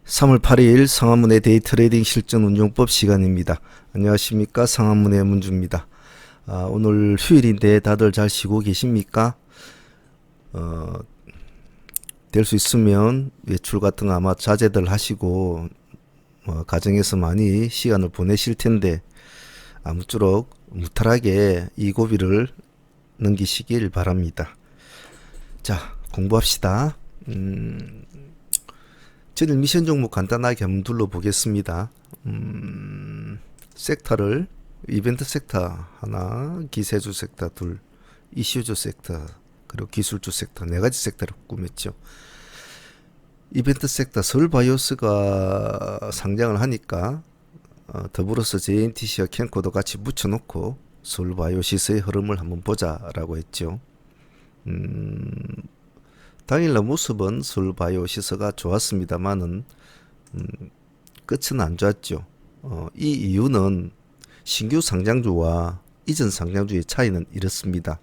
3월 8일 상한문의 데이트레이딩 실전 운용법 시간입니다. 안녕하십니까, 상한문의 문주입니다. 오늘 휴일인데 다들 잘 쉬고 계십니까? 될 수 있으면 외출 같은 거 아마 자제들 하시고 가정에서 많이 시간을 보내실 텐데 아무쪼록 무탈하게 이 고비를 넘기시길 바랍니다. 자, 공부합시다. 저는 미션 종목 간단하게 한번 둘러보겠습니다. 섹터를 이벤트 섹터 하나, 기세주 섹터 둘, 이슈주 섹터, 그리고 기술주 섹터 네 가지 섹터를 꾸몄죠. 이벤트 섹터 서울바이오스가 상장을 하니까 더불어서 JNTC와 캔코도 같이 붙여놓고 서울바이오시스의 흐름을 한번 보자라고 했죠. 당일날 모습은 서울바이오시스가 좋았습니다만은 끝은 안 좋았죠. 이 이유는 신규 상장주와 이전 상장주의 차이는 이렇습니다.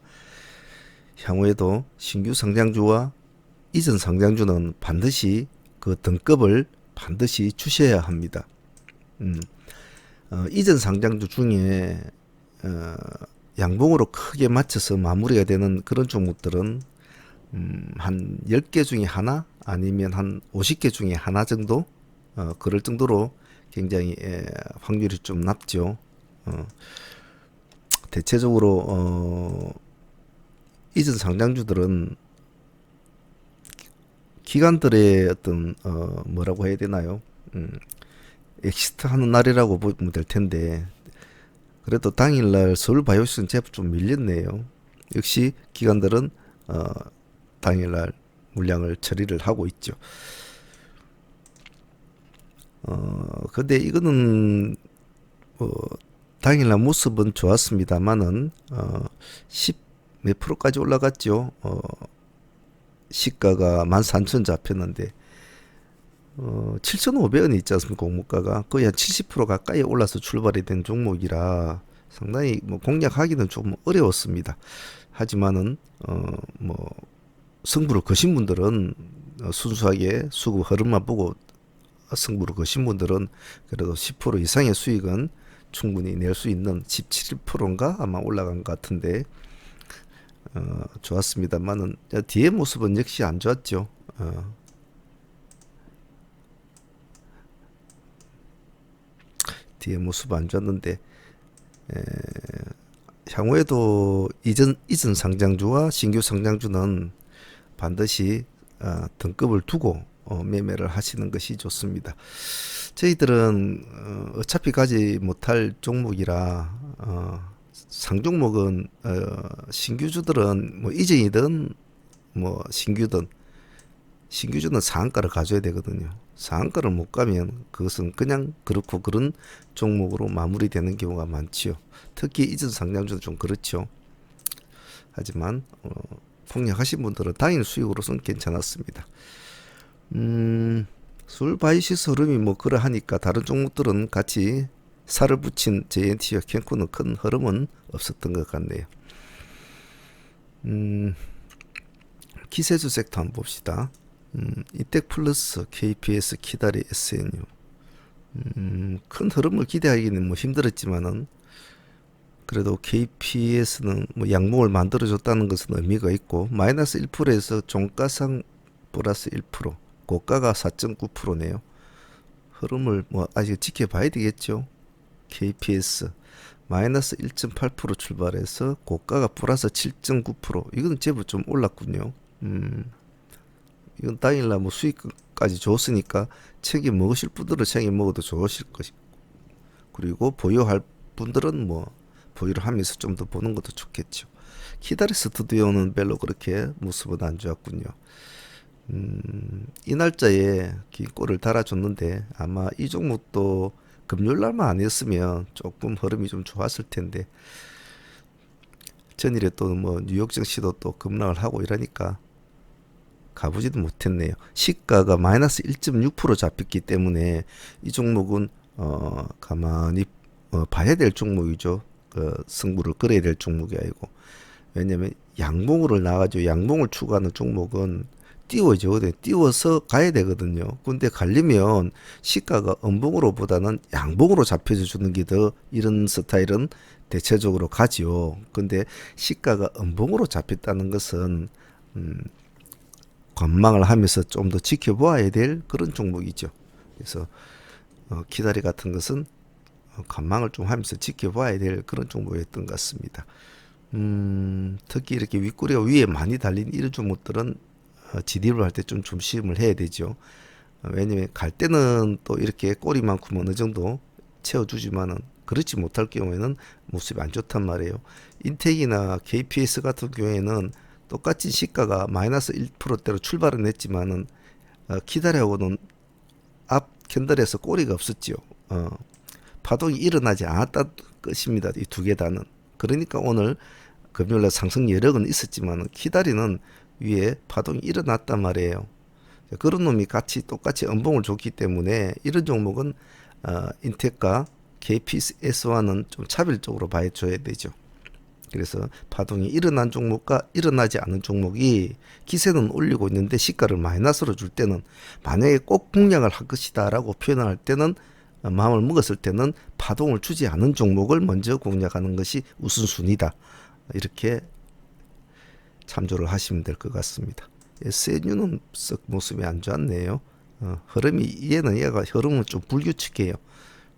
향후에도 신규 상장주와 이전 상장주는 반드시 그 등급을 반드시 주셔야 합니다. 이전 상장주 중에 양봉으로 크게 맞춰서 마무리가 되는 그런 종목들은 한 10개 중에 하나 아니면 한 50개 중에 하나 정도 그럴 정도로 굉장히 확률이 좀 낮죠. 대체적으로 이전 상장주들은 기관들의 어떤 뭐라고 해야 되나요? 엑시트 하는 날이라고 보면 될 텐데 그래도 당일날 서울바이오시스는 제법 좀 밀렸네요. 역시 기관들은 당일날 물량을 처리를 하고 있죠. 근데 이거는 당일날 모습은 좋았습니다만은 10 몇 프로까지 올라갔죠. 시가가 13,000 잡혔는데 7,500원이 있지 않습니까? 공모가가 거의 한 70% 가까이 올라서 출발이 된 종목이라 상당히 뭐 공략하기는 좀 어려웠습니다. 하지만은 뭐 승부를 거신 분들은 순수하게 수급 흐름만 보고 승부를 거신 분들은 그래도 10% 이상의 수익은 충분히 낼 수 있는 17%인가 아마 올라간 것 같은데 좋았습니다만은 뒤에 모습은 역시 안 좋았죠. 뒤에 모습 안 좋았는데 향후에도 이전 상장주와 신규 상장주는 반드시 등급을 두고 매매를 하시는 것이 좋습니다. 저희들은 어차피 가지 못할 종목이라 상종목은 신규주들은 뭐 이전이든 뭐 신규주는 상한가를 가져야 되거든요. 상한가를 못 가면 그것은 그냥 그렇고 그런 종목으로 마무리되는 경우가 많지요. 특히 이전 상장주는 좀 그렇죠. 하지만 공략하신 분들은 당일 수익으로서는 괜찮았습니다. 서울바이오시스 흐름이 뭐 그러하니까 다른 종목들은 같이 살을 붙인 JNT와 캔코는 큰 흐름은 없었던 것 같네요. 기세주 섹터 한번 봅시다. 이텍플러스, KPS, 키다리, SNU. 큰 흐름을 기대하기는 뭐 힘들었지만은 그래도 KPS는 뭐 양봉을 만들어줬다는 것은 의미가 있고 마이너스 1%에서 종가상 플러스 1%, 고가가 4.9%네요. 흐름을 뭐 아직 지켜봐야 되겠죠. KPS 마이너스 1.8% 출발해서 고가가 플러스 7.9%. 이건 제법 좀 올랐군요. 이건 당일날 뭐 수익까지 줬으니까 책임 먹으실 분들은 책임 먹어도 좋으실 것이고 그리고 보유할 분들은 뭐 보유를 하면서 좀 더 보는 것도 좋겠죠. 키다리 스튜디오는 별로 그렇게 모습은 안 좋았군요. 이 날짜에 긴 골을 달아줬는데 아마 이 종목도 금요일날만 아니었으면 조금 흐름이 좀 좋았을 텐데 전일에 또 뭐 뉴욕 증시도 또 급락을 하고 이러니까 가보지도 못했네요. 시가가 마이너스 1.6% 잡혔기 때문에 이 종목은 가만히 봐야 될 종목이죠. 승부를 끌어야 될 종목이 아니고 왜냐면 양봉으로 나가죠. 양봉을 추구하는 종목은 띄워져. 띄워서 가야 되거든요. 근데 가려면 시가가 음봉으로보다는 양봉으로 잡혀져 주는 게 더 이런 스타일은 대체적으로 가지요. 근데 시가가 음봉으로 잡혔다는 것은 관망을 하면서 좀 더 지켜보아야 될 그런 종목이죠. 그래서 기다리 같은 것은 관망을 좀 하면서 지켜봐야 될 그런 종목이었던 것 같습니다. 특히 이렇게 윗꼬리가 위에 많이 달린 이런 종목들은 진입을 할 때 좀 조심을 해야 되죠. 왜냐면 갈 때는 또 이렇게 꼬리만큼 어느 정도 채워주지만은 그렇지 못할 경우에는 모습이 안 좋단 말이에요. 인텍이나 KPS 같은 경우에는 똑같이 시가가 마이너스 1%대로 출발은 했지만은 기다려오는 앞 캔들에서 꼬리가 없었지요. 파동이 일어나지 않았다 것입니다. 이 두 개 다는. 그러니까 오늘 금요일날 상승 여력은 있었지만 기다리는 위에 파동이 일어났단 말이에요. 그런 놈이 같이 똑같이 음봉을 줬기 때문에 이런 종목은 인텍과 KPS와는 좀 차별적으로 봐줘야 되죠. 그래서 파동이 일어난 종목과 일어나지 않은 종목이 기세는 올리고 있는데 시가를 마이너스로 줄 때는 만약에 꼭 공략을 할 것이다 라고 표현을 할 때는 마음을 먹었을 때는 파동을 주지 않은 종목을 먼저 공략하는 것이 우선순위다. 이렇게 참조를 하시면 될 것 같습니다. SNU는 썩 모습이 안 좋았네요. 흐름이 얘가 흐름은 좀 불규칙해요.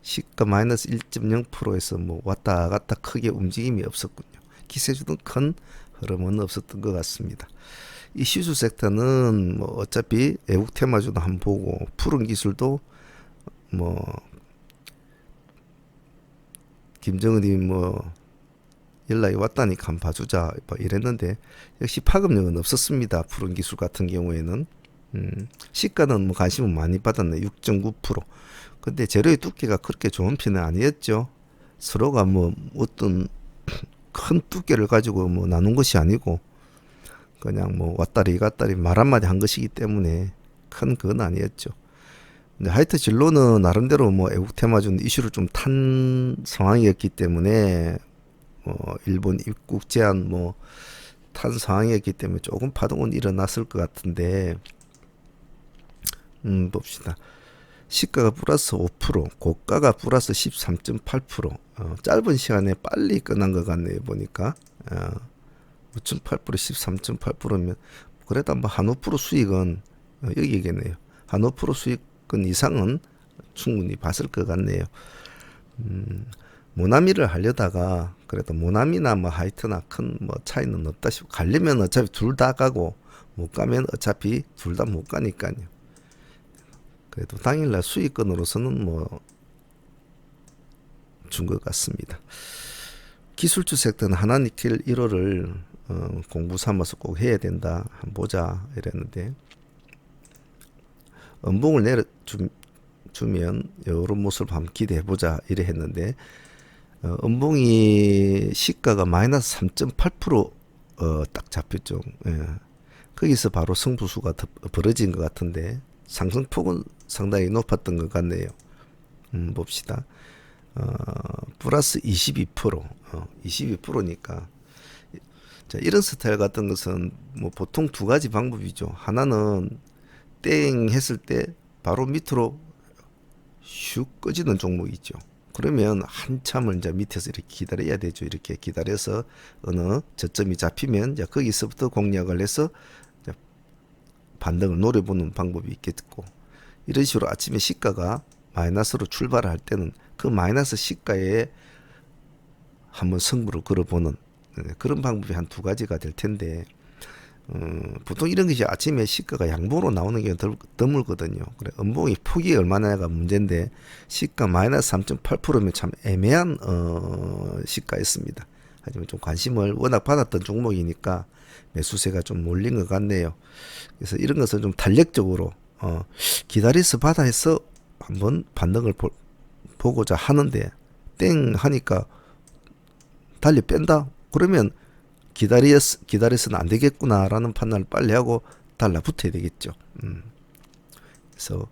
시가 마이너스 1.0%에서 뭐 왔다 갔다 크게 움직임이 없었군요. 기세주는 큰 흐름은 없었던 것 같습니다. 이 시수 섹터는 뭐 어차피 외국 테마주도 한번 보고 푸른 기술도 뭐 김정은이 뭐 연락이 왔다니까 한번 봐주자 뭐 이랬는데 역시 파급력은 없었습니다. 푸른 기술 같은 경우에는 시가는 뭐 관심을 많이 받았네. 6.9%. 근데 재료의 두께가 그렇게 좋은 편은 아니었죠. 서로가 뭐 어떤 큰 두께를 가지고 뭐 나눈 것이 아니고 그냥 뭐 왔다리 갔다리 말 한마디 한 것이기 때문에 큰 그건 아니었죠. 근데 하여튼 진로는 나름대로 뭐 애국 테마준 이슈를 좀 탄 상황이었기 때문에 일본 입국 제한 뭐 탄 상황이었기 때문에 조금 파동은 일어났을 것 같은데 봅시다. 시가가 플러스 5%, 고가가 플러스 13.8%. 짧은 시간에 빨리 끝난 것 같네요. 보니까 5.8%, 13.8%면 그래도 한번 한 5% 수익은 여기겠네요. 한 5% 수익은 이상은 충분히 봤을 것 같네요. 모나미를 하려다가 그래도 모나미나 뭐 하이트나 큰 뭐 차이는 없다 싶고 가려면 어차피 둘 다 가고 못 가면 어차피 둘 다 못 가니까요. 그래도 당일날 수익권으로서는 뭐 준 것 같습니다. 기술주 섹터는 하나니켈 1호를 공부 삼아서 꼭 해야 된다. 한번 보자 이랬는데 음봉을 내려주면 이런 모습을 한번 기대해보자 이래 했는데 음봉이 시가가 마이너스 3.8% 딱 잡혔죠. 예. 거기서 바로 승부수가 벌어진 것 같은데 상승폭은 상당히 높았던 것 같네요. 봅시다. 플러스 22%, 22%니까. 자, 이런 스타일 같은 것은 뭐 보통 두 가지 방법이죠. 하나는 땡 했을 때 바로 밑으로 슉 꺼지는 종목이 있죠. 그러면 한참을 이제 밑에서 이렇게 기다려야 되죠. 이렇게 기다려서 어느 저점이 잡히면 이제 거기서부터 공략을 해서 반등을 노려보는 방법이 있겠고, 이런 식으로 아침에 시가가 마이너스로 출발을 할 때는 그 마이너스 시가에 한번 승부를 걸어보는 그런 방법이 한 두 가지가 될 텐데 보통 이런 것이 아침에 시가가 양봉으로 나오는 게 드물거든요. 그래 음봉이 폭이 얼마나가 문제인데 시가 마이너스 3.8%면 참 애매한 시가였습니다. 하지만 좀 관심을 워낙 받았던 종목이니까 매수세가 좀 몰린 것 같네요. 그래서 이런 것을 좀 탄력적으로 기다려서 바다에서 한번 반등을 보고자 하는데 땡 하니까 달리 뺀다? 그러면 기다려서는 안 되겠구나라는 판단을 빨리 하고 달라붙어야 되겠죠. 그래서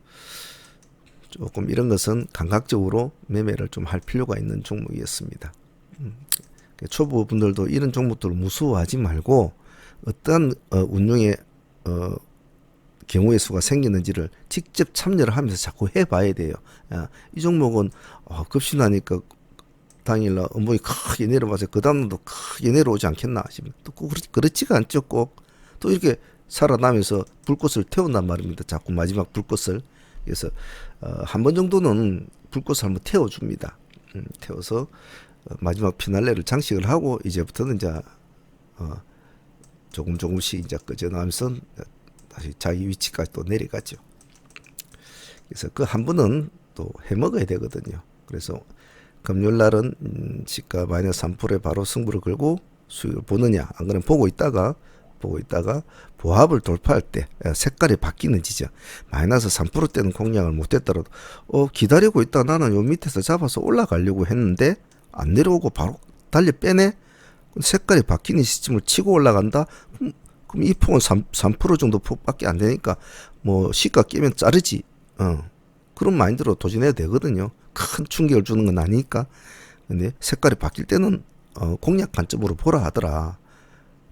조금 이런 것은 감각적으로 매매를 좀 할 필요가 있는 종목이었습니다. 초보 분들도 이런 종목들을 무서워하지 말고 어떠한 운용의 경우의 수가 생기는지를 직접 참여를 하면서 자꾸 해봐야 돼요. 이 종목은 급신하니까 당일날 음봉이 크게 내려와서 그 다음날도 크게 내려오지 않겠나 싶으면 또 꼭 그렇지가 않죠. 꼭 또 이렇게 살아나면서 불꽃을 태운단 말입니다. 자꾸 마지막 불꽃을. 그래서 한 번 정도는 불꽃을 한번 태워줍니다. 태워서 마지막 피날레를 장식을 하고 이제부터는 이제 조금씩 이제 꺼져나가면서 다시 자기 위치까지 또 내려가죠. 그래서 그 한 번은 또 해먹어야 되거든요. 그래서 금요일 날은 시가 마이너스 3%에 바로 승부를 걸고 수익을 보느냐, 안 그러면 보고 있다가 보합을 돌파할 때 색깔이 바뀌는 지점, 마이너스 3%대는 공략을 못했더라도 기다리고 있다 나는 요 밑에서 잡아서 올라가려고 했는데 안 내려오고 바로 달리 빼네. 색깔이 바뀌는 시점을 치고 올라간다. 그럼 이 폭은 3% 정도 폭밖에 안 되니까 뭐 시가 깨면 자르지. 그런 마인드로 도전해야 되거든요. 큰 충격을 주는 건 아니니까. 근데 색깔이 바뀔 때는 공략 관점으로 보라 하더라.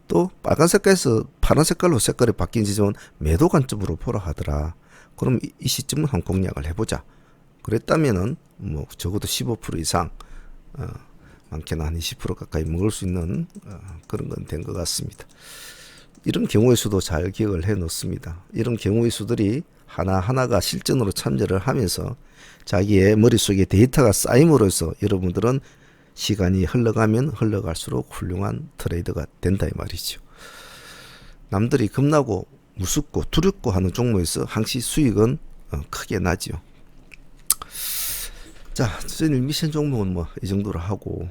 또 빨간 색깔에서 파란 색깔로 색깔이 바뀐 지점은 매도 관점으로 보라 하더라. 그럼 이 시점은 한 공략을 해보자. 그랬다면은 뭐 적어도 15% 이상, 많게는 한 20% 가까이 먹을 수 있는 그런 건 된 것 같습니다. 이런 경우의 수도 잘 기억을 해 놓습니다. 이런 경우의 수들이 하나하나가 실전으로 참여를 하면서 자기의 머릿속에 데이터가 쌓임으로써 여러분들은 시간이 흘러가면 흘러갈수록 훌륭한 트레이더가 된다 이 말이죠. 남들이 겁나고 무섭고 두렵고 하는 종목에서 항시 수익은 크게 나죠. 자, 저희 미션 종목은 뭐 이 정도로 하고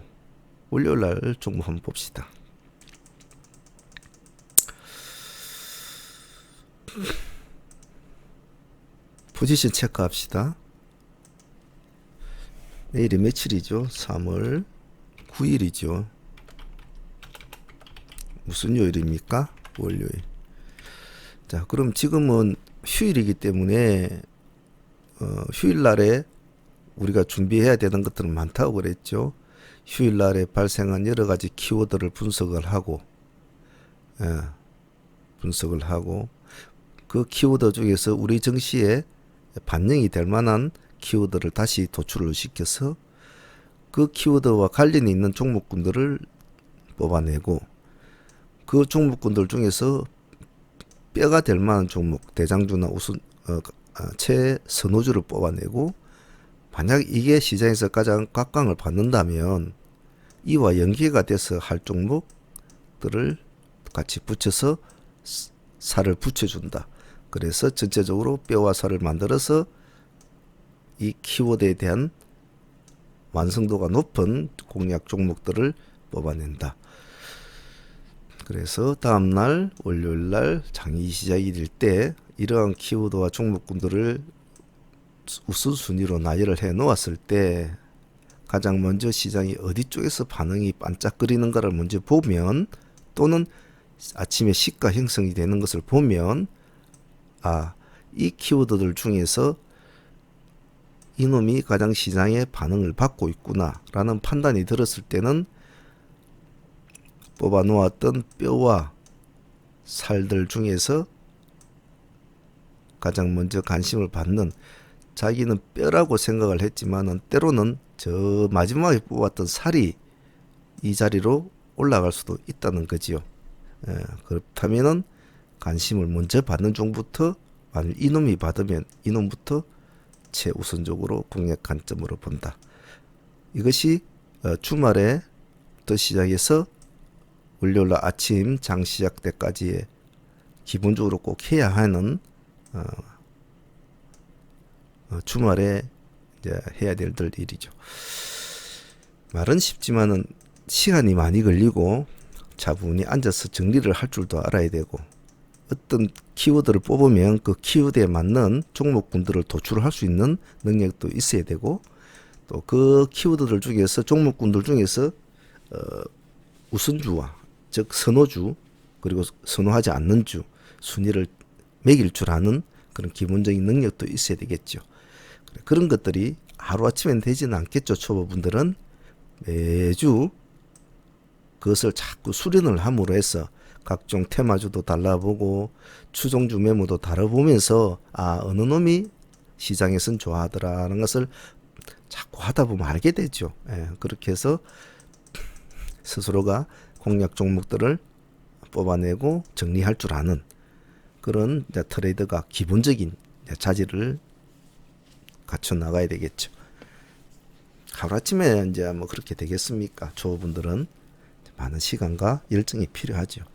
월요일날 종목 한번 봅시다. 포지션 체크합시다. 내일이 며칠이죠? 3월 9일이죠. 무슨 요일입니까? 월요일. 자, 그럼 지금은 휴일이기 때문에 휴일날에 우리가 준비해야 되는 것들은 많다고 그랬죠. 휴일날에 발생한 여러 가지 키워드를 분석을 하고 그 키워드 중에서 우리 증시에 반영이 될 만한 키워드를 다시 도출을 시켜서 그 키워드와 관련이 있는 종목군들을 뽑아내고 그 종목군들 중에서 뼈가 될 만한 종목, 대장주나 우선 최선호주를 뽑아내고 만약 이게 시장에서 가장 각광을 받는다면 이와 연계가 돼서 할 종목들을 같이 붙여서 살을 붙여준다. 그래서 전체적으로 뼈와 살을 만들어서 이 키워드에 대한 완성도가 높은 공략 종목들을 뽑아낸다. 그래서 다음날 월요일날 장이 시작이 될 때 이러한 키워드와 종목군들을 우선순위로 나열을 해 놓았을 때 가장 먼저 시장이 어디 쪽에서 반응이 반짝거리는가를 먼저 보면 또는 아침에 시가 형성이 되는 것을 보면 이 키워드들 중에서 이놈이 가장 시장의 반응을 받고 있구나 라는 판단이 들었을 때는 뽑아 놓았던 뼈와 살들 중에서 가장 먼저 관심을 받는, 자기는 뼈라고 생각을 했지만은 때로는 저 마지막에 뽑았던 살이 이 자리로 올라갈 수도 있다는 거지요. 그렇다면은 관심을 먼저 받는 종부터, 만약 이놈이 받으면 이놈부터 최우선적으로 공략 관점으로 본다. 이것이 주말에 또 시작해서 월요일 아침 장 시작 때까지의 기본적으로 꼭 해야 하는 주말에 이제 해야 될 일이죠. 말은 쉽지만은 시간이 많이 걸리고 차분히 앉아서 정리를 할 줄도 알아야 되고 어떤 키워드를 뽑으면 그 키워드에 맞는 종목군들을 도출할 수 있는 능력도 있어야 되고 또 그 키워드들 중에서 종목군들 중에서 우선주와 즉 선호주 그리고 선호하지 않는 주 순위를 매길 줄 아는 그런 기본적인 능력도 있어야 되겠죠. 그런 것들이 하루아침엔 되지는 않겠죠. 초보분들은 매주 그것을 자꾸 수련을 함으로 해서 각종 테마주도 달라보고 추종주 매물도 다뤄보면서 어느 놈이 시장에선 좋아하더라는 것을 자꾸 하다 보면 알게 되죠. 그렇게 해서 스스로가 공략 종목들을 뽑아내고 정리할 줄 아는 그런 트레이더가 기본적인 자질을 갖춰 나가야 되겠죠. 하루아침에 이제 뭐 그렇게 되겠습니까? 초보분들은 많은 시간과 열정이 필요하죠.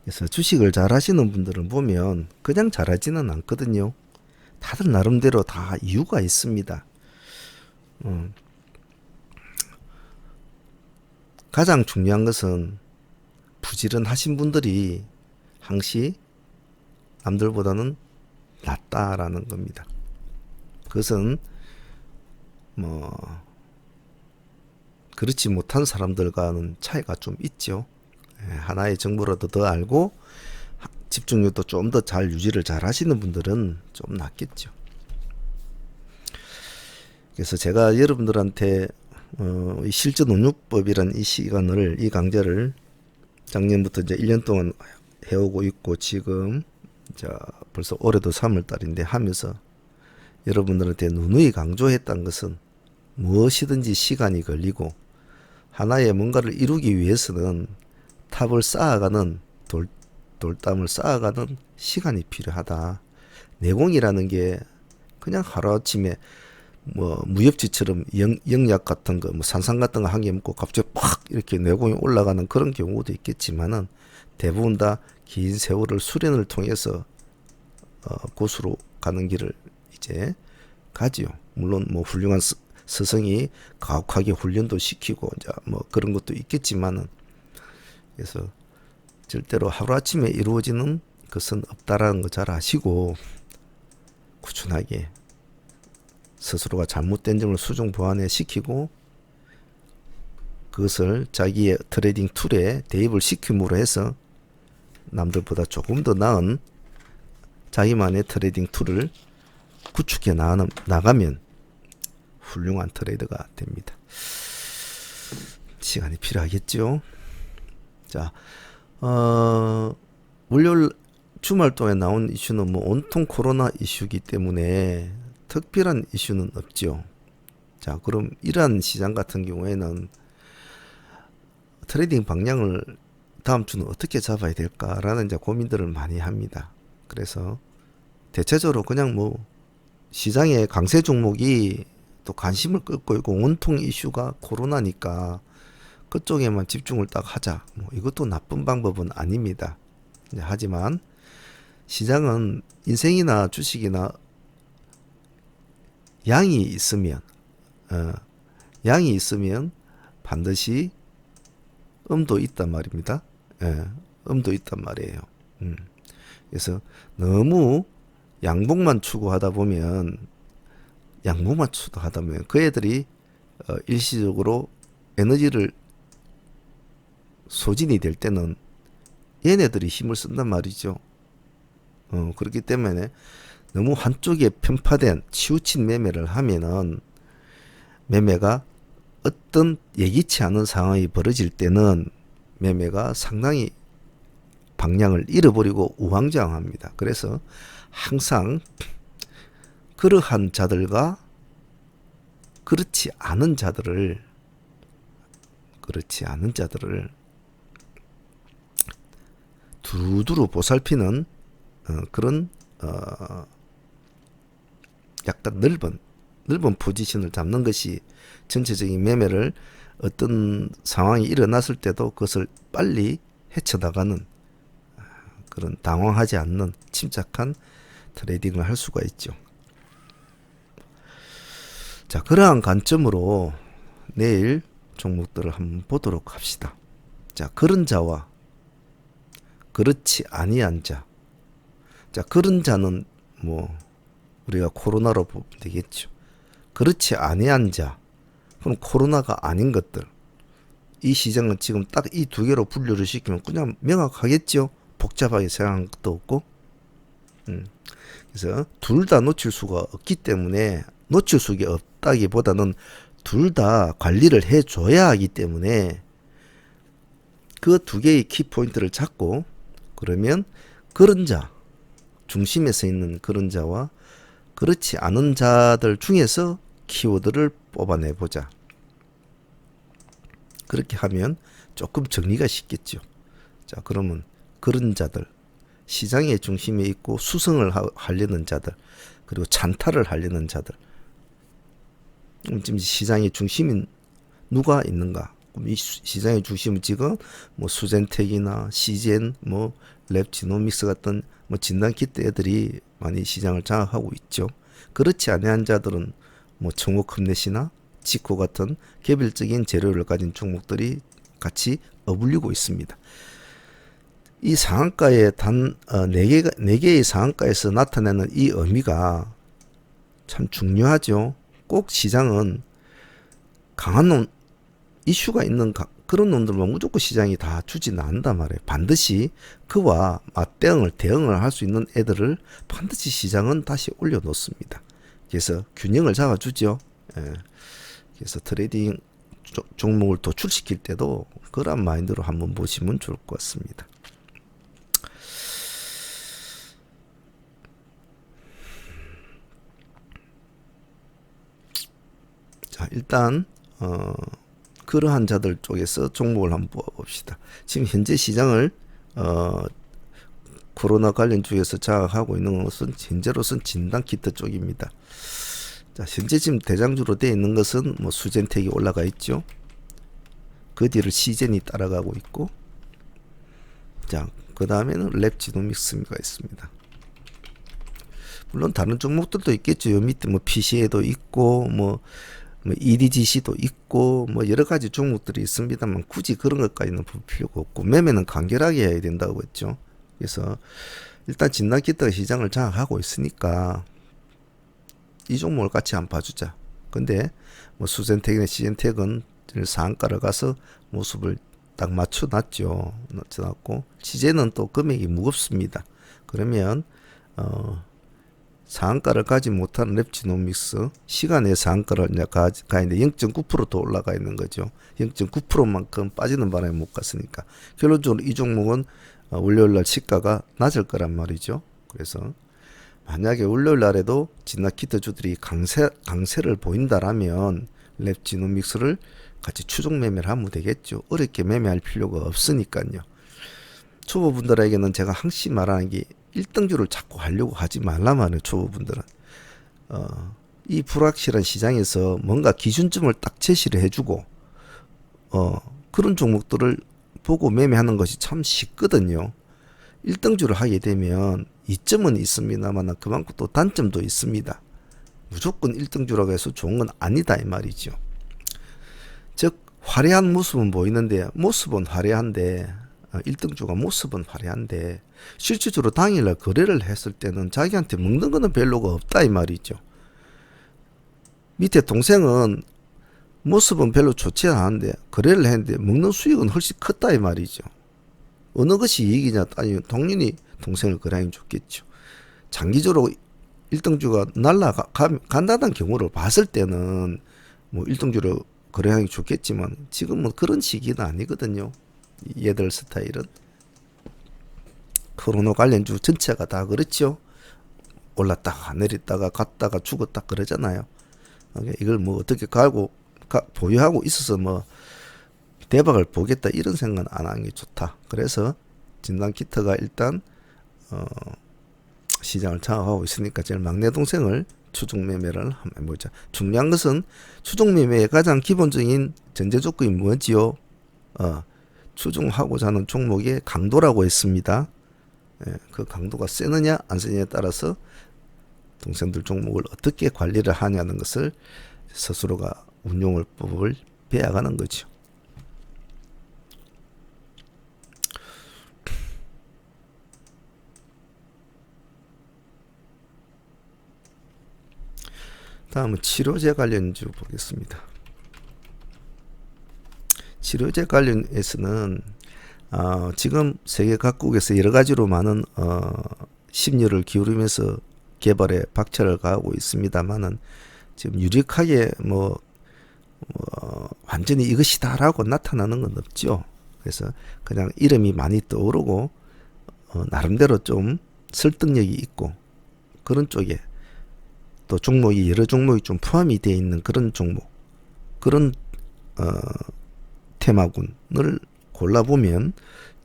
그래서 주식을 잘 하시는 분들은 보면 그냥 잘하지는 않거든요. 다들 나름대로 다 이유가 있습니다. 가장 중요한 것은 부지런하신 분들이 항시 남들보다는 낫다라는 겁니다. 그것은 그렇지 못한 사람들과는 차이가 좀 있죠. 하나의 정보라도 더 알고 집중력도 좀 더 잘 유지를 잘 하시는 분들은 좀 낫겠죠. 그래서 제가 여러분들한테 실전 운용법이란 이 강좌를 작년부터 이제 1년 동안 해오고 있고, 지금 벌써 올해도 3월달인데 하면서 여러분들한테 누누이 강조했던 것은 무엇이든지 시간이 걸리고 하나의 뭔가를 이루기 위해서는 탑을 쌓아가는 돌담을 쌓아가는 시간이 필요하다. 내공이라는 게 그냥 하루아침에 무협지처럼 영약 같은 거, 산삼 같은 거 한 개 먹고 갑자기 팍 이렇게 내공이 올라가는 그런 경우도 있겠지만은 대부분 다 긴 세월을 수련을 통해서 고수로 가는 길을 이제 가지요. 물론 훌륭한 스승이 가혹하게 훈련도 시키고 이제 그런 것도 있겠지만은, 그래서 절대로 하루아침에 이루어지는 것은 없다라는 거 잘 아시고 꾸준하게 스스로가 잘못된 점을 수정 보완해 시키고 그것을 자기의 트레이딩 툴에 대입을 시킴으로 해서 남들보다 조금 더 나은 자기만의 트레이딩 툴을 구축해 나가면 훌륭한 트레이더가 됩니다. 시간이 필요하겠죠. 자, 월요일 주말 동안 나온 이슈는 온통 코로나 이슈이기 때문에 특별한 이슈는 없죠. 자, 그럼 이러한 시장 같은 경우에는 트레이딩 방향을 다음 주는 어떻게 잡아야 될까라는 이제 고민들을 많이 합니다. 그래서 대체적으로 그냥 시장의 강세 종목이 또 관심을 끌고 있고 온통 이슈가 코로나니까 그쪽에만 집중을 딱 하자. 이것도 나쁜 방법은 아닙니다. 하지만 시장은 인생이나 주식이나 양이 있으면 반드시 음도 있단 말입니다. 음도 있단 말이에요. 그래서 너무 양봉만 추구하다 보면 그 애들이 일시적으로 에너지를 소진이 될 때는 얘네들이 힘을 쓴단 말이죠. 그렇기 때문에 너무 한쪽에 편파된 치우친 매매를 하면은 매매가 어떤 예기치 않은 상황이 벌어질 때는 매매가 상당히 방향을 잃어버리고 우왕좌왕합니다. 그래서 항상 그러한 자들과 그렇지 않은 자들을 두루두루 보살피는 그런 약간 넓은 포지션을 잡는 것이 전체적인 매매를 어떤 상황이 일어났을 때도 그것을 빨리 헤쳐나가는 그런 당황하지 않는 침착한 트레이딩을 할 수가 있죠. 자, 그러한 관점으로 내일 종목들을 한번 보도록 합시다. 자, 그런 자와 그렇지 아니한 자. 자, 그런 자는 우리가 코로나로 보면 되겠죠. 그렇지 아니한 자, 그럼 코로나가 아닌 것들. 이 시장은 지금 딱 이 두 개로 분류를 시키면 그냥 명확하겠죠. 복잡하게 생각한 것도 없고. 그래서 둘 다 놓칠 수가 없기 때문에, 놓칠 수가 없다기보다는 둘 다 관리를 해줘야 하기 때문에 그 두 개의 키포인트를 잡고 그러면 그런 중심에 서 있는 그런 자와 그렇지 않은 자들 중에서 키워드를 뽑아내 보자. 그렇게 하면 조금 정리가 쉽겠죠. 자, 그러면 그런 자들, 시장의 중심에 있고 수성을 하려는 자들, 그리고 찬탈을 하려는 자들. 지금 시장의 중심인 누가 있는가? 이 시장의 중심은 지금 뭐 수젠텍이나 시젠, 뭐 랩지노믹스 같은 뭐 진단키트 애들이 많이 시장을 장악하고 있죠. 그렇지 않은 자들은 뭐 청호컴넷이나 지코 같은 개별적인 재료를 가진 종목들이 같이 어울리고 있습니다. 이 상한가의 네 개의 상한가에서 나타내는 이 의미가 참 중요하죠. 꼭 시장은 강한 놈, 이슈가 있는 그런 놈들만 무조건 시장이 다 주지는 않는단 말이에요. 반드시 그와 대응을 할 수 있는 애들을 반드시 시장은 다시 올려놓습니다. 그래서 균형을 잡아주죠. 예. 그래서 트레이딩 종목을 도출시킬 때도 그런 마인드로 한번 보시면 좋을 것 같습니다. 자, 일단 그러한 자들 쪽에서 종목을 한번 봅시다. 지금 현재 시장을 코로나 관련 주에서 장악하고 있는 것은 현재로서는 진단키트 쪽입니다. 자, 현재 지금 대장주로 되어 있는 것은 뭐 수젠텍이 올라가 있죠. 그 뒤를 시젠이 따라가고 있고, 자, 그 다음에는 랩지노믹스가 있습니다. 물론 다른 종목들도 있겠죠. 요 밑에 뭐 PCA도 있고, 뭐 EDGC도 있고, 뭐 여러 가지 종목들이 있습니다만 굳이 그런 것까지는 볼 필요가 없고, 매매는 간결하게 해야 된다고 했죠. 그래서 일단 진단키트가 시장을 장악하고 있으니까 이 종목을 같이 한번 봐주자. 근데 뭐 수젠텍이나 시젠텍은 상한가를 가서 모습을 딱 맞춰놨죠. 맞춰놨고, 시제는 또 금액이 무겁습니다. 그러면 상한가를 가지 못하는 랩지노믹스 시간의 상한가를 이제 가 있는데 0.9% 더 올라가 있는 거죠. 0.9%만큼 빠지는 바람에 못 갔으니까 결론적으로 이 종목은 월요일날 시가가 낮을 거란 말이죠. 그래서 만약에 월요일날에도 진나키트 주들이 강세를 보인다라면 랩지노믹스를 같이 추종 매매를 하면 되겠죠. 어렵게 매매할 필요가 없으니까요. 초보분들에게는 제가 항상 말하는 게 1등주를 자꾸 하려고 하지 말라만 해요. 초보분들은 이 불확실한 시장에서 뭔가 기준점을 딱 제시를 해주고 그런 종목들을 보고 매매하는 것이 참 쉽거든요. 1등주를 하게 되면 이점은 있습니다만 그만큼 또 단점도 있습니다. 무조건 1등주라고 해서 좋은 건 아니다 이 말이죠. 즉 화려한 모습은 보이는데 모습은 화려한데 1등주가 모습은 화려한데 실질적으로 당일날 거래를 했을 때는 자기한테 먹는 거는 별로가 없다 이 말이죠. 밑에 동생은 모습은 별로 좋지 않은데 거래를 했는데 먹는 수익은 훨씬 컸다 이 말이죠. 어느 것이 이익이냐 따지면 당연히 동생을 거래하는 게 좋겠죠. 장기적으로 1등주가 날아간다는 경우를 봤을 때는 뭐 1등주로 거래하는 게 좋겠지만 지금은 그런 시기는 아니거든요. 얘들 스타일은 코로나 관련주 전체가 다 그렇죠. 올랐다가 내렸다가 갔다가 죽었다 그러잖아요. 이걸 뭐 어떻게 보유하고 있어서 뭐 대박을 보겠다 이런 생각은 안 하는 게 좋다. 그래서 진단키트가 일단 시장을 장악하고 있으니까 제일 막내 동생을 추종 매매를 한번 해보자. 중요한 것은 추종 매매의 가장 기본적인 전제 조건이 뭐지요? 추종하고자 하는 종목의 강도라고 했습니다. 그 강도가 세느냐 안 세느냐에 따라서 동생들 종목을 어떻게 관리를 하냐는 것을 스스로가 운용법을 배워가는 거죠. 다음은 치료제 관련주 보겠습니다. 치료제 관련해서는 지금 세계 각국에서 여러 가지로 많은 심려를 기울이면서 개발에 박차를 가하고 있습니다만은 지금 유력하게 완전히 이것이다라고 나타나는 건 없죠. 그래서 그냥 이름이 많이 떠오르고 나름대로 좀 설득력이 있고 그런 쪽에 또 종목이 여러 종목이 좀 포함이 되어 있는 그런 종목, 그런 테마군을 골라보면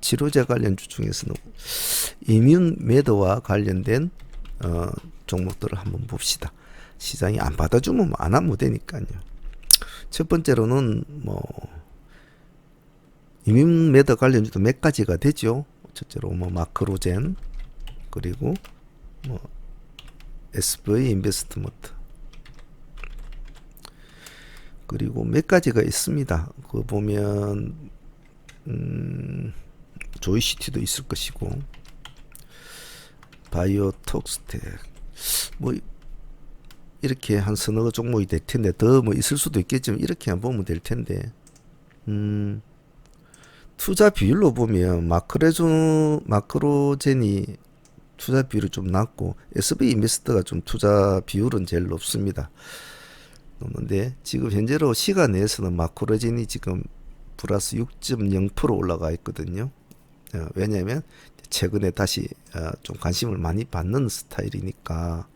치료제 관련주 중에서는 이뮨 매드와 관련된 종목들을 한번 봅시다. 시장이 안 받아주면 안 하면 되니까요. 첫 번째로는 뭐 이뮨 매드 관련주도 몇 가지가 되죠. 첫째로 뭐 마크로젠, 그리고 뭐 SV 인베스트먼트, 그리고 몇 가지가 있습니다. 그 보면 조이시티도 있을 것이고 바이오톡스텍 뭐 이렇게 한 서너 종목이 될 텐데 더 뭐 있을 수도 있겠지만 이렇게만 보면 될 텐데 투자 비율로 보면 마크로젠이 투자 비율이 좀 낮고 SV 인베스트가 좀 투자 비율은 제일 높습니다. 높는데 지금 현재로 시간 내에서는 마크로젠이 지금 플러스 6.0% 올라가 있거든요. 왜냐하면 최근에 다시 좀 관심을 많이 받는 스타일이니까.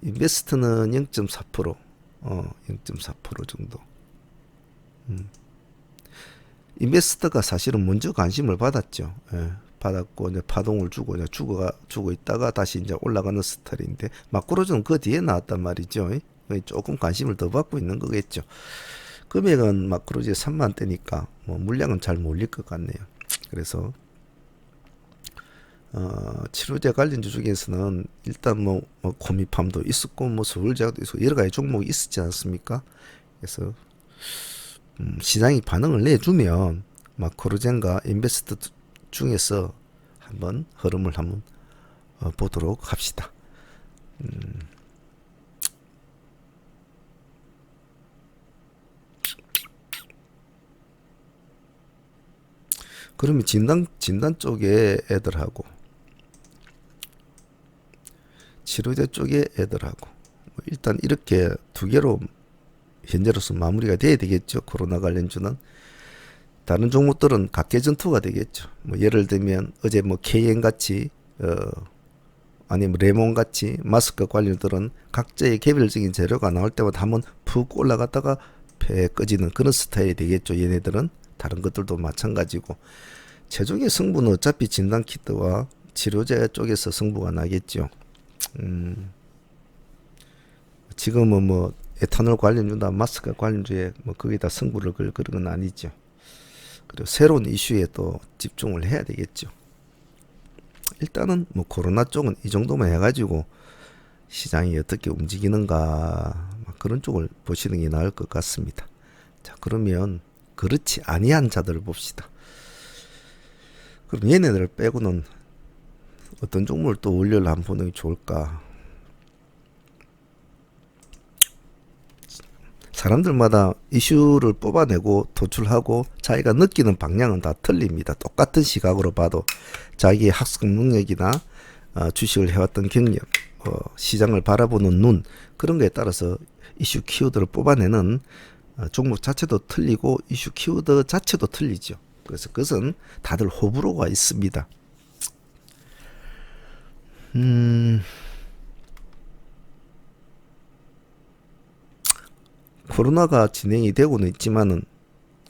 인베스트는 0.4%, 0.4% 정도. 인베스트가 사실은 먼저 관심을 받았죠. 받았고 이제 파동을 주고 이제 주고 있다가 다시 이제 올라가는 스타일인데 마크로는 그 뒤에 나왔단 말이죠. 조금 관심을 더 받고 있는 거겠죠. 금액은 마크로제 3만대니까 뭐 물량은 잘 몰릴 것 같네요. 그래서 치료제 관련주 중에서는 일단 뭐 코미팜도 있었고 뭐 서울제약도 있었고 여러 가지 종목이 있었지 않습니까? 그래서 시장이 반응을 내주면 마크로젠과 인베스트 중에서 한번 흐름을 한번 보도록 합시다. 그러면 진단 쪽에 애들하고 치료제 쪽에 애들하고 일단 이렇게 두 개로 현재로서 마무리가 돼야 되겠죠. 코로나 관련주는. 다른 종목들은 각계 전투가 되겠죠. 뭐 예를 들면 어제 뭐 KN 같이 아니면 레몬 같이 마스크 관련들은 각자의 개별적인 재료가 나올 때마다 한번 푹 올라갔다가 배 꺼지는 그런 스타일이 되겠죠. 얘네들은 다른 것들도 마찬가지고 최종의 승부는 어차피 진단키트와 치료제 쪽에서 승부가 나겠죠. 지금은 뭐 에탄올 관련주나 마스크 관련주에 뭐 거기다 승부를 걸 그런 건 아니죠. 그리고 새로운 이슈에 또 집중을 해야 되겠죠. 일단은 뭐 코로나 쪽은 이 정도만 해가지고 시장이 어떻게 움직이는가 그런 쪽을 보시는 게 나을 것 같습니다. 자, 그러면 그렇지 아니한 자들을 봅시다. 그럼 얘네들을 빼고는 어떤 종목을 또 원료를 한번 보는 게 좋을까? 사람들마다 이슈를 뽑아내고 도출하고 자기가 느끼는 방향은 다 틀립니다. 똑같은 시각으로 봐도 자기의 학습 능력이나 주식을 해왔던 경력, 시장을 바라보는 눈 그런 거에 따라서 이슈 키워드를 뽑아내는 종목 자체도 틀리고 이슈 키워드 자체도 틀리죠. 그래서 그것은 다들 호불호가 있습니다. 코로나가 진행이 되고는 있지만은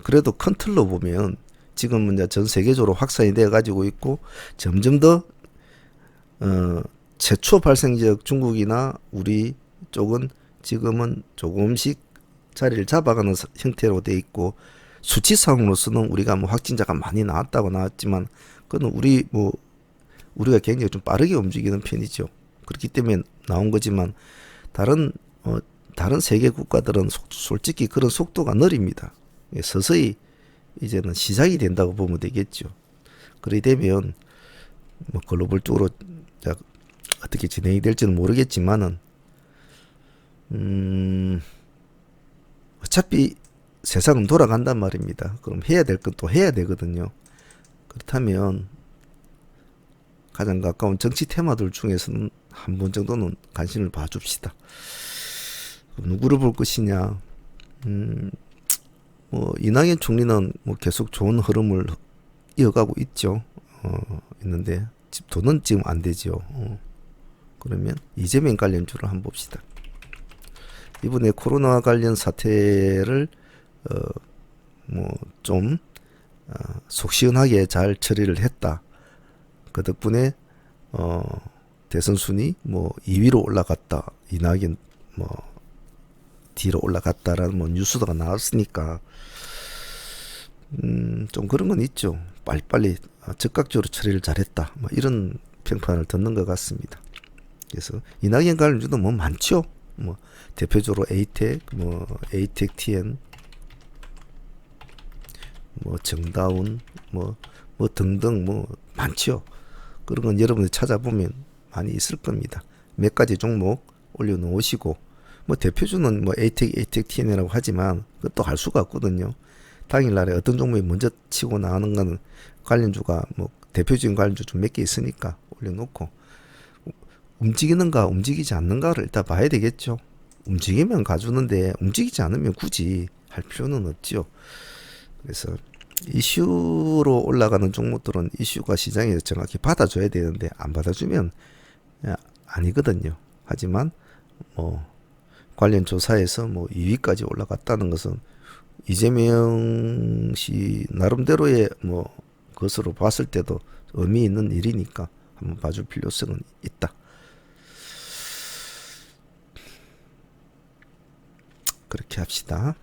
그래도 큰 틀로 보면 지금은 이제 전 세계적으로 확산이 되어 가지고 있고 점점 더 최초 발생 지역 중국이나 우리 쪽은 지금은 조금씩 자리를 잡아가는 형태로 돼 있고 수치상으로서는 우리가 뭐 확진자가 많이 나왔다고 나왔지만 그건 우리가 굉장히 좀 빠르게 움직이는 편이죠. 그렇기 때문에 나온 거지만 다른 세계 국가들은 솔직히 그런 속도가 느립니다. 서서히 이제는 시작이 된다고 보면 되겠죠. 그렇게 되면 뭐 글로벌적으로 어떻게 진행이 될지는 모르겠지만은 어차피 세상은 돌아간단 말입니다. 그럼 해야 될 건 또 해야 되거든요. 그렇다면 가장 가까운 정치 테마들 중에서는 한 번 정도는 관심을 봐줍시다. 누구를 볼 것이냐. 뭐 이낙연 총리는 뭐 계속 좋은 흐름을 이어가고 있죠. 있는데 돈은 지금 안 되죠. 그러면 이재명 관련주를 한번 봅시다. 이번에 코로나 관련 사태를 뭐좀 속 시원하게 잘 처리를 했다. 그 덕분에 대선 순위 뭐 2위로 올라갔다. 이낙연 뭐 뒤로 올라갔다라는 뭐 뉴스가 나왔으니까 좀 그런 건 있죠. 빨리빨리 즉각적으로 처리를 잘했다. 뭐 이런 평판을 듣는 것 같습니다. 그래서 이낙연 관련주도 뭐 많죠. 뭐 대표적으로 에이텍, 뭐 에이텍 TN, 뭐 정다운, 뭐 등등 뭐 많죠. 그런 건 여러분들 찾아보면 많이 있을 겁니다. 몇 가지 종목 올려놓으시고 뭐 대표주는 뭐 에이텍 TN이라고 하지만 그것도 할 수가 없거든요. 당일날에 어떤 종목이 먼저 치고 나가는 거는 관련주가 뭐 대표적인 관련주 좀 몇 개 있으니까 올려놓고 움직이는가 움직이지 않는가를 일단 봐야 되겠죠. 움직이면 가주는데 움직이지 않으면 굳이 할 필요는 없죠. 그래서 이슈로 올라가는 종목들은 이슈가 시장에서 정확히 받아줘야 되는데 안 받아주면 아니거든요. 하지만 뭐 관련 조사에서 뭐 2위까지 올라갔다는 것은 이재명 씨 나름대로의 뭐 것으로 봤을 때도 의미 있는 일이니까 한번 봐줄 필요성은 있다. 그렇게 합시다.